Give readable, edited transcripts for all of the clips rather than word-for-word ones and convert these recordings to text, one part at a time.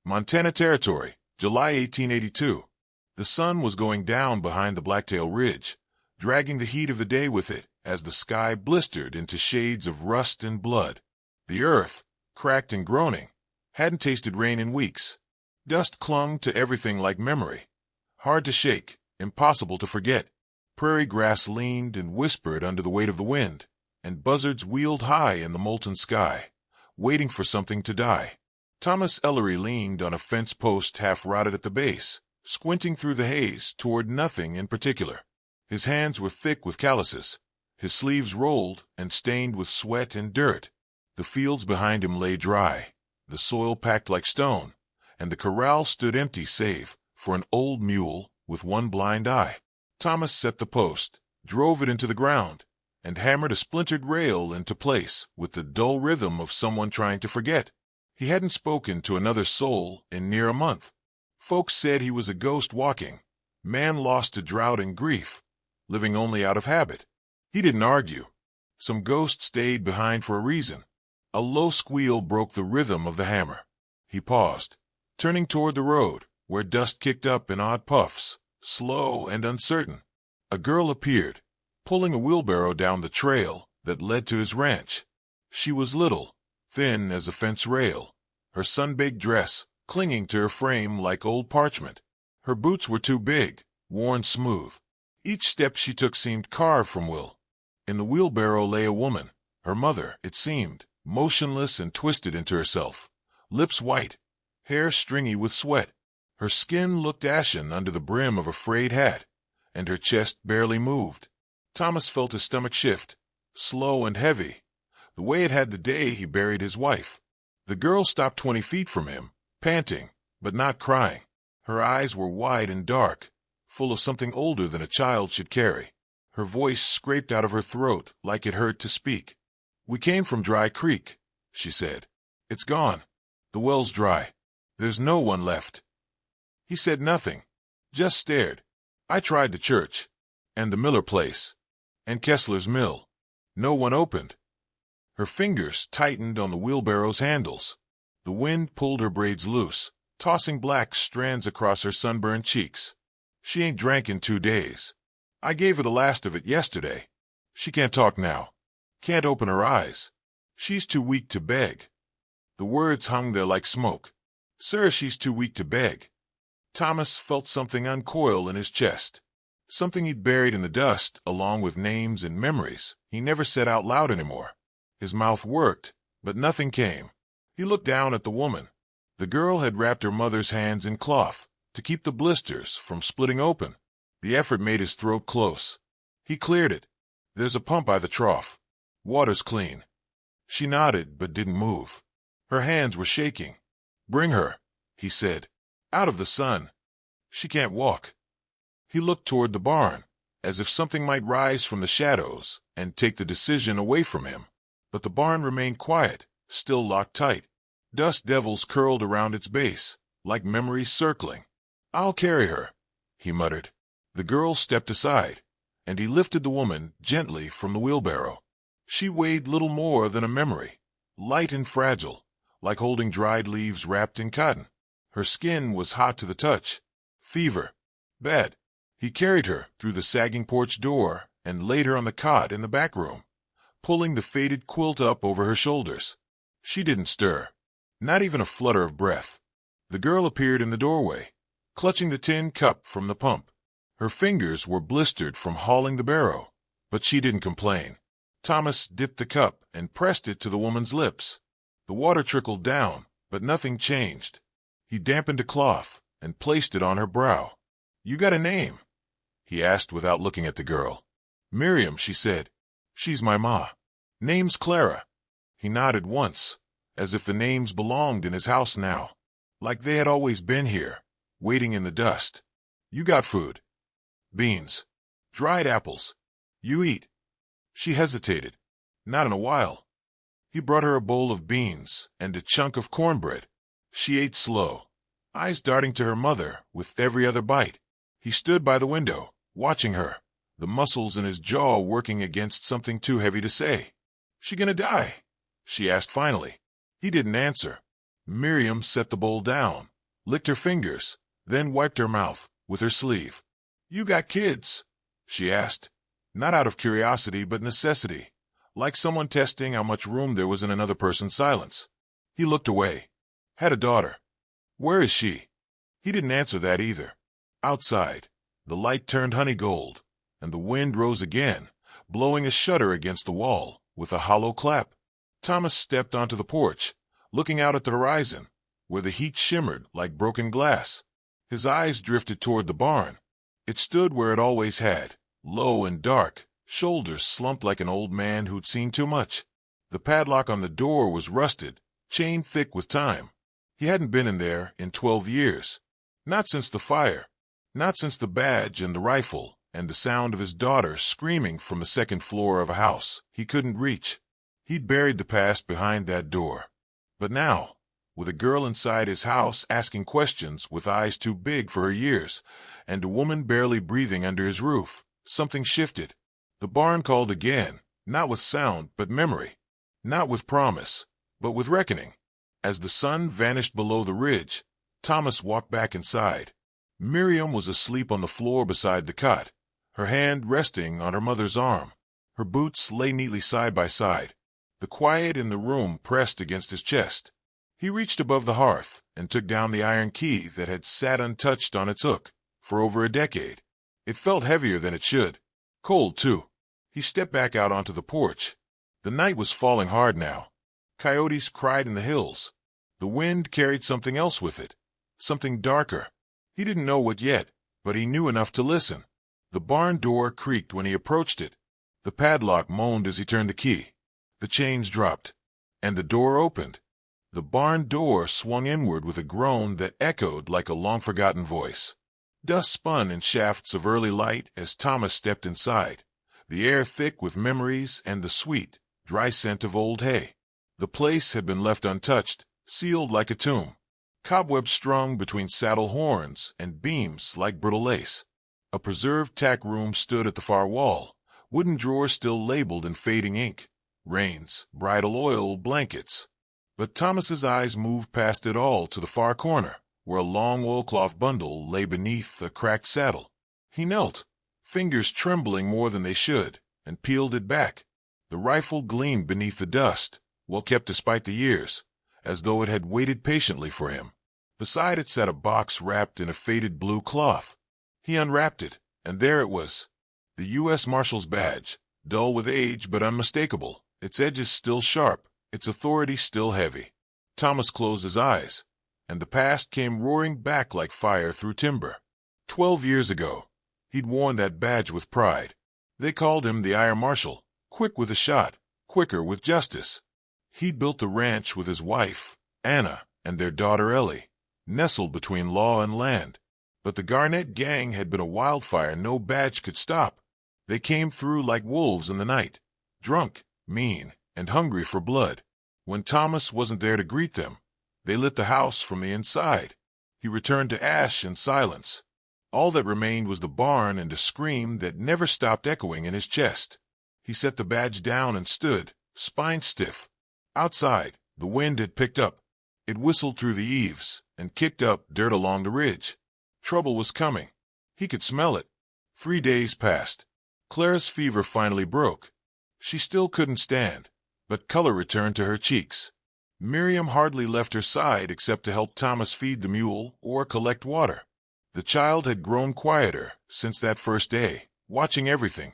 Montana Territory, July 1882. The sun was going down behind the Blacktail Ridge, dragging the heat of the day with it as the sky blistered into shades of rust and blood. The earth, cracked and groaning, hadn't tasted rain in weeks. Dust clung to everything like memory. Hard to shake, impossible to forget. Prairie grass leaned and whispered under the weight of the wind, and buzzards wheeled high in the molten sky, waiting for something to die. Thomas Ellery leaned on a fence post half rotted at the base, squinting through the haze toward nothing in particular. His hands were thick with calluses, his sleeves rolled and stained with sweat and dirt. The fields behind him lay dry, the soil packed like stone, and the corral stood empty save for an old mule with one blind eye. Thomas set the post, drove it into the ground, and hammered a splintered rail into place with the dull rhythm of someone trying to forget. He hadn't spoken to another soul in near a month. Folks said he was a ghost walking, man lost to drought and grief, living only out of habit. He didn't argue. Some ghost stayed behind for a reason. A low squeal broke the rhythm of the hammer. He paused, turning toward the road, where dust kicked up in odd puffs, slow and uncertain. A girl appeared, pulling a wheelbarrow down the trail that led to his ranch. She was little, thin as a fence rail, her sun-baked dress clinging to her frame like old parchment. Her boots were too big, worn smooth. Each step she took seemed carved from will. In the wheelbarrow lay a woman, her mother, it seemed, motionless and twisted into herself, lips white, hair stringy with sweat. Her skin looked ashen under the brim of a frayed hat, and her chest barely moved. Thomas felt his stomach shift, slow and heavy, the way it had the day he buried his wife. The girl stopped 20 feet from him, panting, but not crying. Her eyes were wide and dark, full of something older than a child should carry. Her voice scraped out of her throat like it hurt to speak. "We came from Dry Creek," she said. "It's gone. The well's dry. There's no one left." He said nothing, just stared. "I tried the church, and the Miller place, and Kessler's mill. No one opened." Her fingers tightened on the wheelbarrow's handles. The wind pulled her braids loose, tossing black strands across her sunburned cheeks. "She ain't drank in 2 days. I gave her the last of it yesterday. She can't talk now. Can't open her eyes. She's too weak to beg." The words hung there like smoke. "Sir, she's too weak to beg." Thomas felt something uncoil in his chest, something he'd buried in the dust along with names and memories he never said out loud anymore. His mouth worked, but nothing came. He looked down at the woman. The girl had wrapped her mother's hands in cloth to keep the blisters from splitting open. The effort made his throat close. He cleared it. "There's a pump by the trough. Water's clean." She nodded but didn't move. Her hands were shaking. "Bring her," he said. "Out of the sun. She can't walk." He looked toward the barn, as if something might rise from the shadows and take the decision away from him. But the barn remained quiet, still locked tight. Dust devils curled around its base, like memories circling. "I'll carry her," he muttered. The girl stepped aside, and he lifted the woman gently from the wheelbarrow. She weighed little more than a memory, light and fragile, like holding dried leaves wrapped in cotton. Her skin was hot to the touch. Fever. Bad. He carried her through the sagging porch door and laid her on the cot in the back room, pulling the faded quilt up over her shoulders. She didn't stir, not even a flutter of breath. The girl appeared in the doorway, clutching the tin cup from the pump. Her fingers were blistered from hauling the barrow, but she didn't complain. Thomas dipped the cup and pressed it to the woman's lips. The water trickled down, but nothing changed. He dampened a cloth and placed it on her brow. "You got a name?" he asked without looking at the girl. "Miriam," she said. "She's my ma. Name's Clara." He nodded once, as if the names belonged in his house now, like they had always been here, waiting in the dust. "You got food?" "Beans. Dried apples. You eat?" She hesitated. "Not in a while." He brought her a bowl of beans and a chunk of cornbread. She ate slow, eyes darting to her mother with every other bite. He stood by the window, watching her, the muscles in his jaw working against something too heavy to say. "She gonna die?" she asked finally. He didn't answer. Miriam set the bowl down, licked her fingers, then wiped her mouth with her sleeve. "You got kids?" she asked, not out of curiosity but necessity, like someone testing how much room there was in another person's silence. He looked away. "Had a daughter." "Where is she?" He didn't answer that either. Outside, the light turned honey gold, and the wind rose again, blowing a shudder against the wall with a hollow clap. Thomas stepped onto the porch, looking out at the horizon, where the heat shimmered like broken glass. His eyes drifted toward the barn. It stood where it always had, low and dark, shoulders slumped like an old man who'd seen too much. The padlock on the door was rusted, chain thick with time. He hadn't been in there in 12 years. Not since the fire. Not since the badge and the rifle and the sound of his daughter screaming from the second floor of a house he couldn't reach. He'd buried the past behind that door. But now, with a girl inside his house asking questions with eyes too big for her years, and a woman barely breathing under his roof, something shifted. The barn called again, not with sound but memory. Not with promise, but with reckoning. As the sun vanished below the ridge, Thomas walked back inside. Miriam was asleep on the floor beside the cot, her hand resting on her mother's arm. Her boots lay neatly side by side. The quiet in the room pressed against his chest. He reached above the hearth and took down the iron key that had sat untouched on its hook for over a decade. It felt heavier than it should. Cold, too. He stepped back out onto the porch. The night was falling hard now. Coyotes cried in the hills. The wind carried something else with it, something darker. He didn't know what yet, but he knew enough to listen. The barn door creaked when he approached it. The padlock moaned as he turned the key. The chains dropped, and the door opened. The barn door swung inward with a groan that echoed like a long-forgotten voice. Dust spun in shafts of early light as Thomas stepped inside, the air thick with memories and the sweet, dry scent of old hay. The place had been left untouched, sealed like a tomb. Cobwebs strung between saddle horns and beams like brittle lace. A preserved tack room stood at the far wall, wooden drawers still labeled in fading ink. Reins, bridle oil, blankets. But Thomas's eyes moved past it all to the far corner, where a long oilcloth bundle lay beneath a cracked saddle. He knelt, fingers trembling more than they should, and peeled it back. The rifle gleamed beneath the dust, well kept despite the years, as though it had waited patiently for him. Beside it sat a box wrapped in a faded blue cloth. He unwrapped it, and there it was. The U.S. Marshal's badge, dull with age but unmistakable, its edges still sharp, its authority still heavy. Thomas closed his eyes, and the past came roaring back like fire through timber. 12 years ago, he'd worn that badge with pride. They called him the Iron Marshal, quick with a shot, quicker with justice. He'd built the ranch with his wife, Anna, and their daughter Ellie, nestled between law and land. But the Garnett gang had been a wildfire no badge could stop. They came through like wolves in the night, drunk, mean, and hungry for blood. When Thomas wasn't there to greet them, they lit the house from the inside. He returned to ash and silence. All that remained was the barn and a scream that never stopped echoing in his chest. He set the badge down and stood, spine stiff. Outside, the wind had picked up. It whistled through the eaves and kicked up dirt along the ridge. Trouble was coming. He could smell it. 3 days passed. Clara's fever finally broke. She still couldn't stand, but color returned to her cheeks. Miriam hardly left her side except to help Thomas feed the mule or collect water. The child had grown quieter since that first day, watching everything,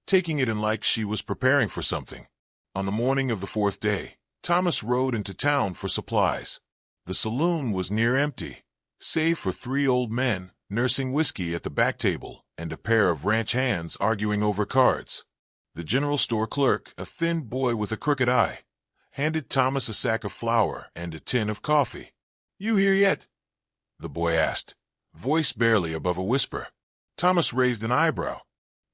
taking it in like she was preparing for something. On the morning of the 4th day, Thomas rode into town for supplies. The saloon was near empty, save for 3 old men nursing whiskey at the back table and a pair of ranch hands arguing over cards. The general store clerk, a thin boy with a crooked eye, handed Thomas a sack of flour and a tin of coffee. "You here yet?" the boy asked, voice barely above a whisper. Thomas raised an eyebrow.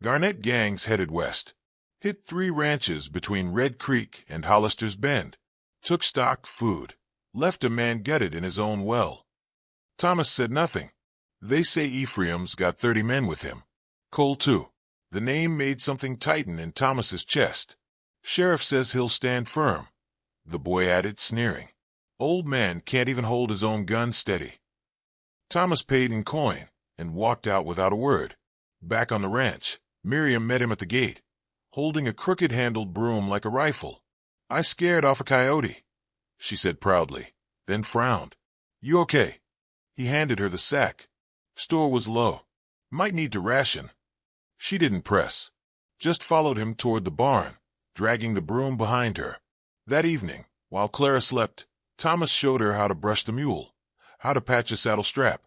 Garnett gangs headed west. Hit 3 ranches between Red Creek and Hollister's Bend. Took stock food. Left a man gutted in his own well. Thomas said nothing. They say Ephraim's got 30 men with him. Cole, too. The name made something tighten in Thomas's chest. Sheriff says he'll stand firm, the boy added, sneering. Old man can't even hold his own gun steady. Thomas paid in coin and walked out without a word. Back on the ranch, Miriam met him at the gate, holding a crooked-handled broom like a rifle. "I scared off a coyote," she said proudly, then frowned. "You okay?" He handed her the sack. Store was low. Might need to ration. She didn't press, just followed him toward the barn, dragging the broom behind her. That evening, while Clara slept, Thomas showed her how to brush the mule, how to patch a saddle strap,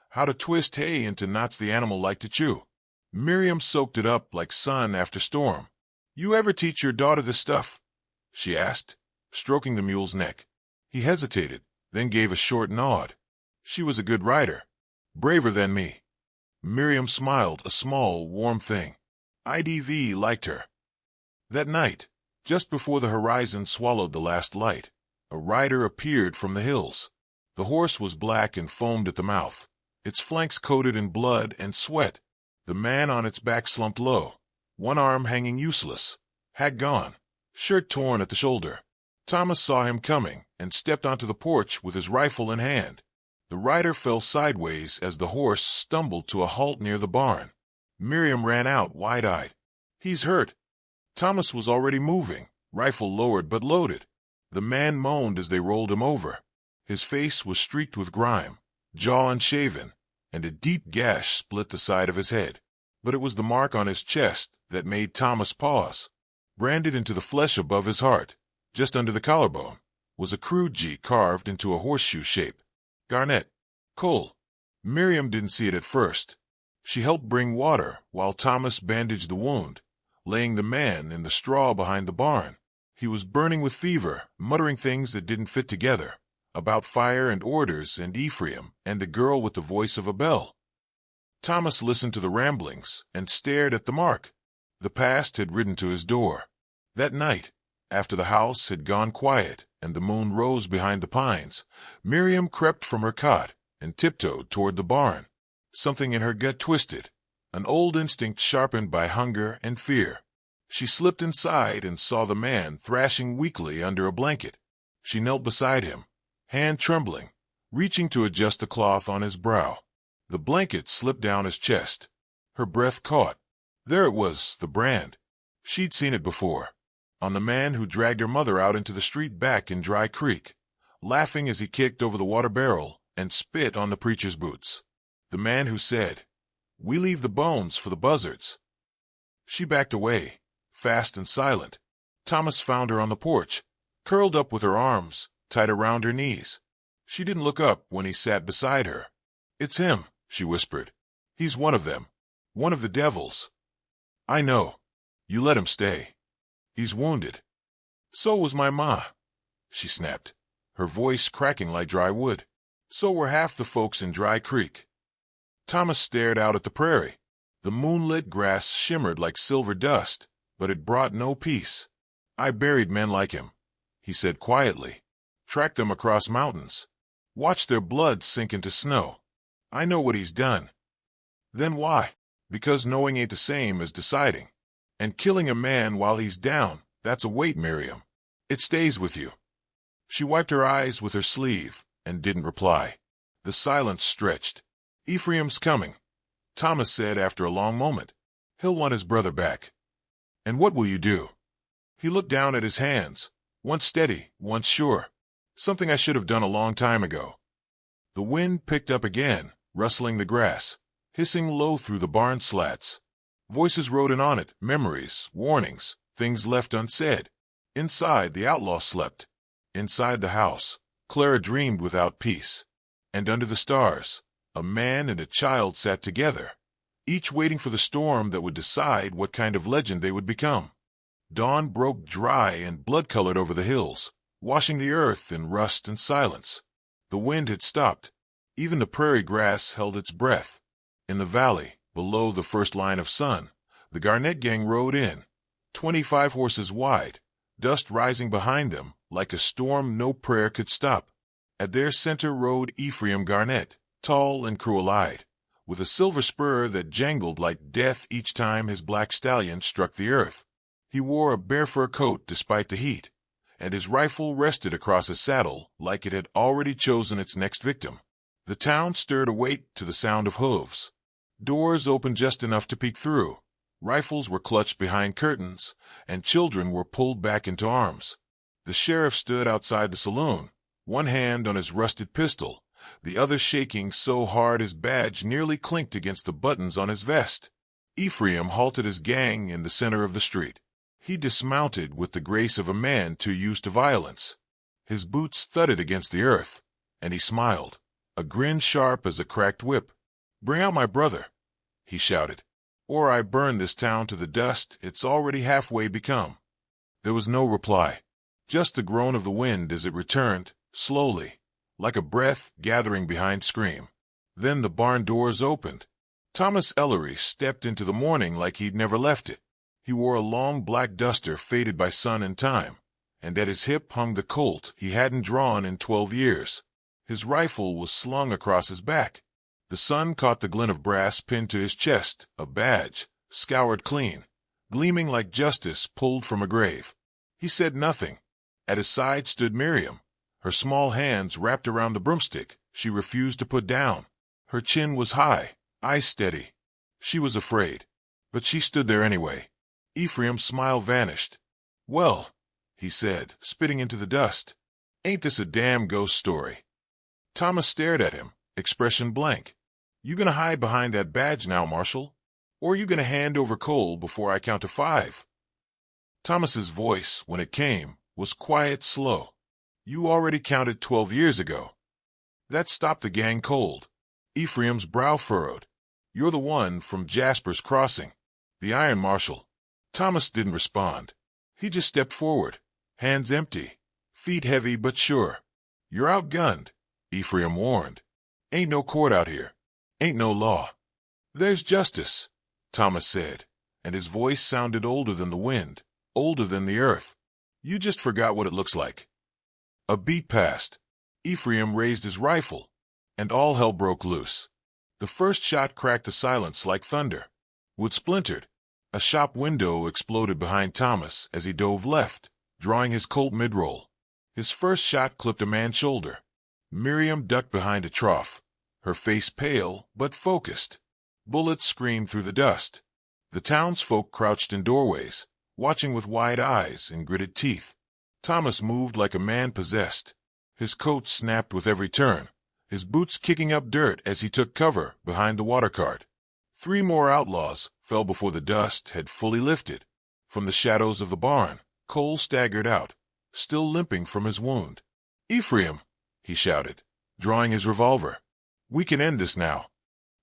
how to twist hay into knots the animal liked to chew. Miriam soaked it up like sun after storm. "You ever teach your daughter this stuff?" she asked, stroking the mule's neck. He hesitated, then gave a short nod. "She was a good rider. Braver than me." Miriam smiled, a small, warm thing. IDV liked her. That night, just before the horizon swallowed the last light, a rider appeared from the hills. The horse was black and foamed at the mouth, its flanks coated in blood and sweat. The man on its back slumped low, one arm hanging useless, hat gone, shirt torn at the shoulder. Thomas saw him coming and stepped onto the porch with his rifle in hand. The rider fell sideways as the horse stumbled to a halt near the barn. Miriam ran out, wide-eyed. "He's hurt." Thomas was already moving, rifle lowered but loaded. The man moaned as they rolled him over. His face was streaked with grime, jaw unshaven, and a deep gash split the side of his head. But it was the mark on his chest that made Thomas pause. Branded into the flesh above his heart, just under the collarbone, was a crude G carved into a horseshoe shape. Garnett. Cole. Miriam didn't see it at first. She helped bring water while Thomas bandaged the wound, laying the man in the straw behind the barn. He was burning with fever, muttering things that didn't fit together, about fire and orders and Ephraim and the girl with the voice of a bell. Thomas listened to the ramblings and stared at the mark. The past had ridden to his door. That night, after the house had gone quiet and the moon rose behind the pines, Miriam crept from her cot and tiptoed toward the barn. Something in her gut twisted, an old instinct sharpened by hunger and fear. She slipped inside and saw the man thrashing weakly under a blanket. She knelt beside him, hand trembling, reaching to adjust the cloth on his brow. The blanket slipped down his chest. Her breath caught. There it was, the brand. She'd seen it before, on the man who dragged her mother out into the street back in Dry Creek, laughing as he kicked over the water barrel and spit on the preacher's boots. The man who said, "We leave the bones for the buzzards." She backed away, fast and silent. Thomas found her on the porch, curled up with her arms tied around her knees. She didn't look up when he sat beside her. "It's him," she whispered. "He's one of them. One of the devils." "I know. You let him stay. He's wounded." "So was my ma," she snapped, her voice cracking like dry wood. "So were half the folks in Dry Creek." Thomas stared out at the prairie. The moonlit grass shimmered like silver dust, but it brought no peace. "I buried men like him," he said quietly. "Tracked them across mountains. Watched their blood sink into snow. I know what he's done." "Then why?" "Because knowing ain't the same as deciding. And killing a man while he's down, that's a weight, Miriam. It stays with you." She wiped her eyes with her sleeve and didn't reply. The silence stretched. "Ephraim's coming," Thomas said after a long moment. "He'll want his brother back." "And what will you do?" He looked down at his hands, once steady, once sure. "Something I should have done a long time ago." The wind picked up again, rustling the grass, hissing low through the barn slats. Voices rode in on it, memories, warnings, things left unsaid. Inside, the outlaw slept. Inside the house, Clara dreamed without peace. And under the stars, a man and a child sat together, each waiting for the storm that would decide what kind of legend they would become. Dawn broke dry and blood-colored over the hills, washing the earth in rust and silence. The wind had stopped. Even the prairie grass held its breath. In the valley, below the first line of sun, the Garnett gang rode in, 25 horses wide, dust rising behind them like a storm no prayer could stop. At their center rode Ephraim Garnett, tall and cruel-eyed, with a silver spur that jangled like death each time his black stallion struck the earth. He wore a bear fur coat despite the heat, and his rifle rested across his saddle like it had already chosen its next victim. The town stirred awake to the sound of hooves. Doors opened just enough to peek through. Rifles were clutched behind curtains, and children were pulled back into arms. The sheriff stood outside the saloon, one hand on his rusted pistol, the other shaking so hard his badge nearly clinked against the buttons on his vest. Ephraim halted his gang in the center of the street. He dismounted with the grace of a man too used to violence. His boots thudded against the earth, and he smiled, a grin sharp as a cracked whip. "Bring out my brother," he shouted, "or I burn this town to the dust it's already halfway become." There was no reply, just the groan of the wind as it returned, slowly, like a breath gathering behind scream. Then the barn doors opened. Thomas Ellery stepped into the morning like he'd never left it. He wore a long black duster faded by sun and time, and at his hip hung the Colt he hadn't drawn in 12 years. His rifle was slung across his back. The sun caught the glint of brass pinned to his chest, a badge, scoured clean, gleaming like justice pulled from a grave. He said nothing. At his side stood Miriam, her small hands wrapped around the broomstick she refused to put down. Her chin was high, eyes steady. She was afraid, but she stood there anyway. Ephraim's smile vanished. "Well," he said, spitting into the dust, "ain't this a damn ghost story?" Thomas stared at him, expression blank. "You gonna hide behind that badge now, Marshal? Or you gonna hand over Cole before I count to 5? Thomas's voice, when it came, was quiet, slow. "You already counted 12 years ago. That stopped the gang cold." Ephraim's brow furrowed. "You're the one from Jasper's Crossing, the Iron Marshal." Thomas didn't respond. He just stepped forward, hands empty, feet heavy but sure. "You're outgunned," Ephraim warned. "Ain't no court out here. Ain't no law." "There's justice," Thomas said, and his voice sounded older than the wind, older than the earth. "You just forgot what it looks like." A beat passed. Ephraim raised his rifle, and all hell broke loose. The first shot cracked the silence like thunder. Wood splintered. A shop window exploded behind Thomas as he dove left, drawing his Colt mid-roll. His first shot clipped a man's shoulder. Miriam ducked behind a trough, her face pale but focused. Bullets screamed through the dust. The townsfolk crouched in doorways, watching with wide eyes and gritted teeth. Thomas moved like a man possessed. His coat snapped with every turn, his boots kicking up dirt as he took cover behind the water cart. 3 more outlaws fell before the dust had fully lifted. From the shadows of the barn, Cole staggered out, still limping from his wound. "Ephraim," he shouted, drawing his revolver. "We can end this now."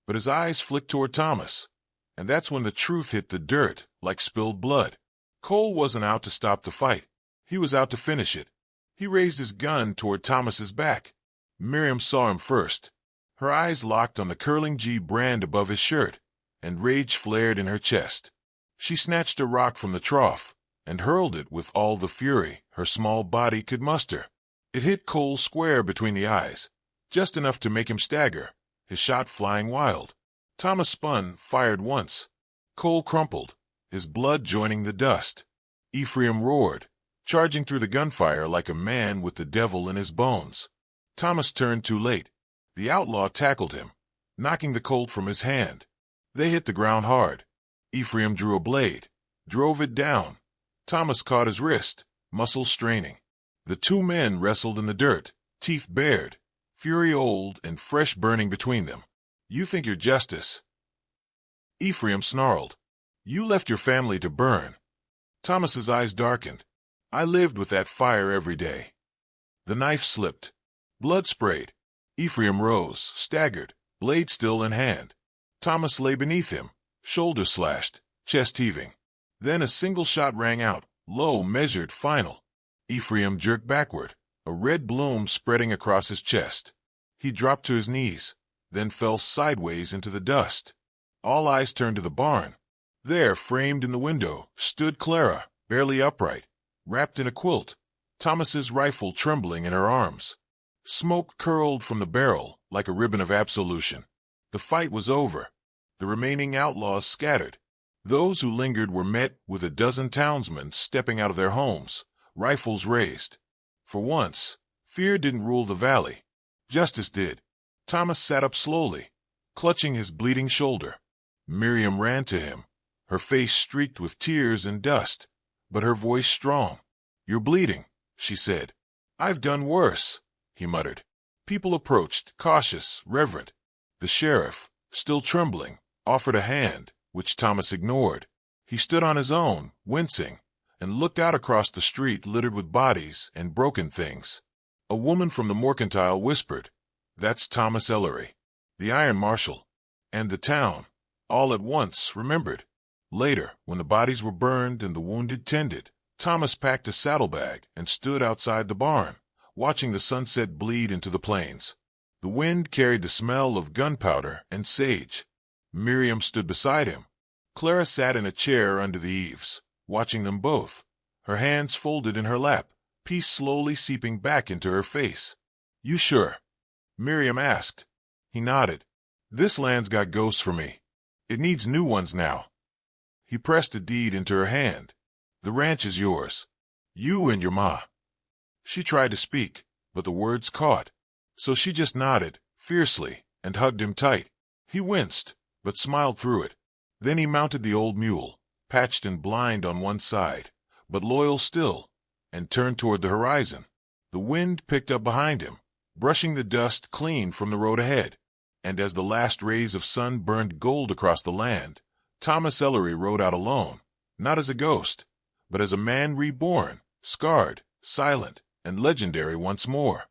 But his eyes flicked toward Thomas, and that's when the truth hit the dirt like spilled blood. Cole wasn't out to stop the fight. He was out to finish it. He raised his gun toward Thomas's back. Miriam saw him first. Her eyes locked on the curling G brand above his shirt, and rage flared in her chest. She snatched a rock from the trough and hurled it with all the fury her small body could muster. It hit Cole square between the eyes, just enough to make him stagger, his shot flying wild. Thomas spun, fired once. Cole crumpled, his blood joining the dust. Ephraim roared, charging through the gunfire like a man with the devil in his bones. Thomas turned too late. The outlaw tackled him, knocking the Colt from his hand. They hit the ground hard. Ephraim drew a blade, drove it down. Thomas caught his wrist, muscles straining. The 2 men wrestled in the dirt, teeth bared, fury old and fresh burning between them. "You think you're justice?" Ephraim snarled. "You left your family to burn." Thomas's eyes darkened. "I lived with that fire every day." The knife slipped. Blood sprayed. Ephraim rose, staggered, blade still in hand. Thomas lay beneath him, shoulder slashed, chest heaving. Then a single shot rang out, low, measured, final. Ephraim jerked backward, a red bloom spreading across his chest. He dropped to his knees, then fell sideways into the dust. All eyes turned to the barn. There, framed in the window, stood Clara, barely upright, wrapped in a quilt, Thomas's rifle trembling in her arms. Smoke curled from the barrel like a ribbon of absolution. The fight was over. The remaining outlaws scattered. Those who lingered were met with a dozen townsmen stepping out of their homes, rifles raised. For once, fear didn't rule the valley. Justice did. Thomas sat up slowly, clutching his bleeding shoulder. Miriam ran to him, her face streaked with tears and dust, but her voice strong. "You're bleeding," she said. "I've done worse," he muttered. People approached, cautious, reverent. The sheriff, still trembling, offered a hand, which Thomas ignored. He stood on his own, wincing, and looked out across the street littered with bodies and broken things. A woman from the Mercantile whispered, "That's Thomas Ellery, the Iron Marshal." And the town, all at once, remembered. Later, when the bodies were burned and the wounded tended, Thomas packed a saddlebag and stood outside the barn, watching the sunset bleed into the plains. The wind carried the smell of gunpowder and sage. Miriam stood beside him. Clara sat in a chair under the eaves, watching them both, her hands folded in her lap, peace slowly seeping back into her face. "You sure?" Miriam asked. He nodded. "This land's got ghosts for me. It needs new ones now." He pressed a deed into her hand. "The ranch is yours. You and your ma." She tried to speak, but the words caught. So she just nodded, fiercely, and hugged him tight. He winced, but smiled through it. Then he mounted the old mule, patched and blind on one side, but loyal still, and turned toward the horizon. The wind picked up behind him, brushing the dust clean from the road ahead. And as the last rays of sun burned gold across the land, Thomas Ellery rode out alone, not as a ghost, but as a man reborn, scarred, silent, and legendary once more.